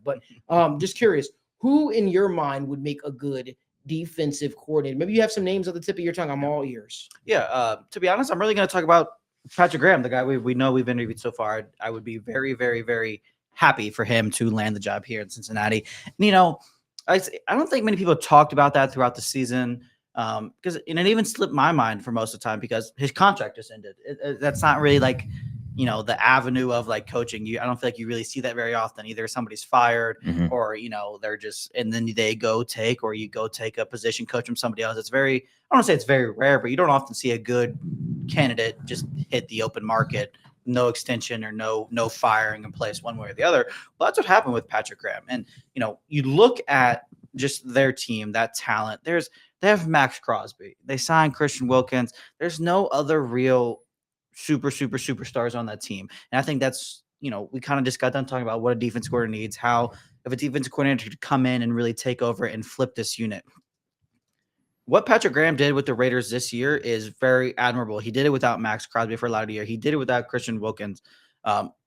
that. But just curious, who in your mind would make a good defensive coordinator? Maybe you have some names at the tip of your tongue. I'm all ears. Yeah. To be honest, I'm really going to talk about Patrick Graham, the guy we know we've interviewed so far. I would be very, very, very happy for him to land the job here in Cincinnati. And, I don't think many people talked about that throughout the season because it even slipped my mind for most of the time because his contract just ended. That's not really like, the avenue of like coaching. I don't feel like you really see that very often. Either somebody's fired or, they're just, and then they go take a position coach from somebody else. It's very, I don't want to say it's very rare, but you don't often see a good candidate just hit the open market, no extension or no firing in place one way or the other. Well, that's what happened with Patrick Graham. And, you look at just their team, that talent, they have Max Crosby. They signed Christian Wilkins. There's no other real superstars on that team. And I think that's, we kind of just got done talking about what a defense coordinator needs, how if a defense coordinator could come in and really take over and flip this unit. What Patrick Graham did with the Raiders this year is very admirable. He did it without Max Crosby for a lot of the year. He did it without Christian Wilkins,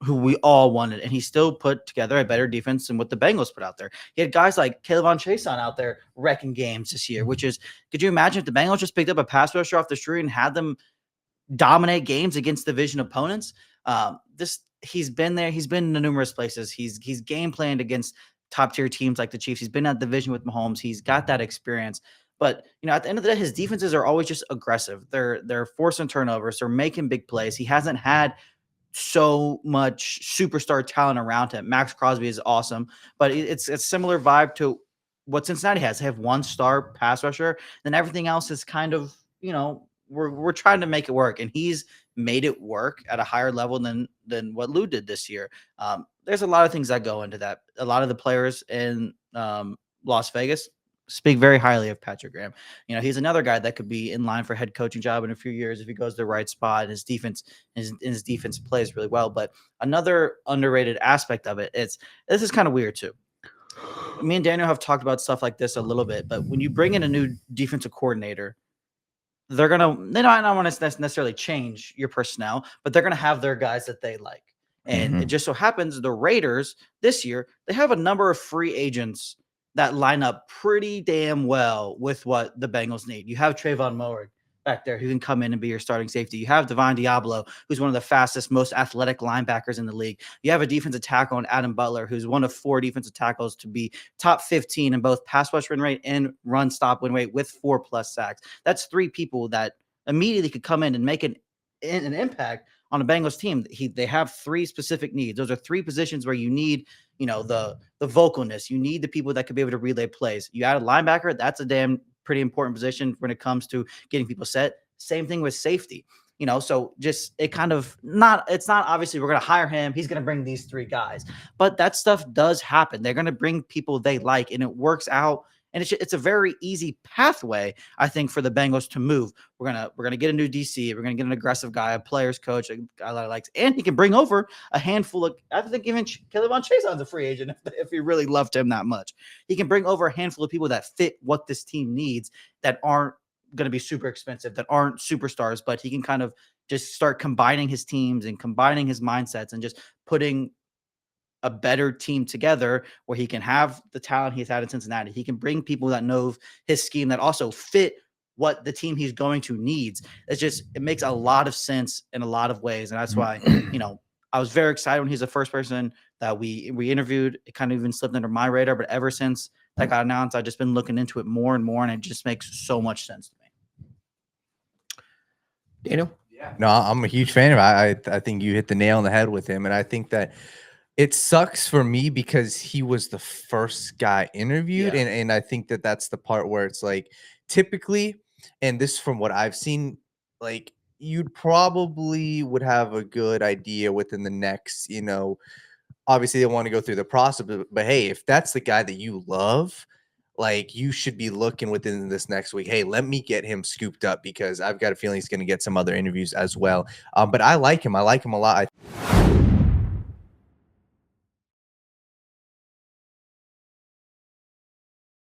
who we all wanted, and he still put together a better defense than what the Bengals put out there. He had guys like Caleb Chason out there wrecking games this year, which is, could you imagine if the Bengals just picked up a pass rusher off the street and had them dominate games against division opponents? He's been there. He's been in numerous places. He's game planned against top tier teams like the Chiefs. He's been at division with Mahomes. He's got that experience. But, at the end of the day, his defenses are always just aggressive. They're forcing turnovers. They're making big plays. He hasn't had so much superstar talent around him. Max Crosby is awesome, but it's a similar vibe to what Cincinnati has. They have one star pass rusher, then everything else is kind of, we're trying to make it work, and he's made it work at a higher level than what Lou did this year. There's a lot of things that go into that. A lot of the players in Las Vegas speak very highly of Patrick Graham. He's another guy that could be in line for head coaching job in a few years if he goes to the right spot and his defense plays really well. But another underrated aspect of it, this is kind of weird too. Me and Daniel have talked about stuff like this a little bit, but when you bring in a new defensive coordinator, they don't want to necessarily change your personnel, but they're going to have their guys that they like. And it just so happens the Raiders this year, they have a number of free agents that line up pretty damn well with what the Bengals need. You have Trayvon Mullen back there who can come in and be your starting safety. You have Divine Diablo, who's one of the fastest, most athletic linebackers in the league. You have a defensive tackle in Adam Butler, who's one of 4 defensive tackles to be top 15 in both pass rush win rate and run stop win rate with 4+ sacks. That's 3 people that immediately could come in and make an impact on a Bengals team. They have 3 specific needs. Those are 3 positions where you need, the vocalness. You need the people that could be able to relay plays. You add a linebacker, that's a pretty important position when it comes to getting people set. Same thing with safety. So just it's not obviously we're going to hire him. He's going to bring these 3 guys, but that stuff does happen. They're going to bring people they like, and it works out. And it's a very easy pathway, I think, for the Bengals to move. We're gonna get a new DC. We're gonna get an aggressive guy, a players coach, a guy that likes, and he can bring over a handful of. I think even Caleb Chason's a free agent if he really loved him that much. He can bring over a handful of people that fit what this team needs, that aren't going to be super expensive, that aren't superstars, but he can kind of just start combining his teams and combining his mindsets and just putting a better team together where he can have the talent he's had in Cincinnati. He can bring people that know his scheme that also fit what the team he's going to needs. It makes a lot of sense in a lot of ways. And that's why, I was very excited when he's the first person that we interviewed. It kind of even slipped under my radar, but ever since that got announced, I've just been looking into it more and more, and it just makes so much sense to me. Daniel? Yeah. No, I'm a huge fan of it. I think you hit the nail on the head with him. And I think that it sucks for me because he was the first guy interviewed. Yeah. And I think that that's the part where it's like, typically, and this from what I've seen, like you'd probably would have a good idea within the next, obviously they want to go through the process, but hey, if that's the guy that you love, like you should be looking within this next week. Hey, let me get him scooped up because I've got a feeling he's going to get some other interviews as well. But I like him. I like him a lot.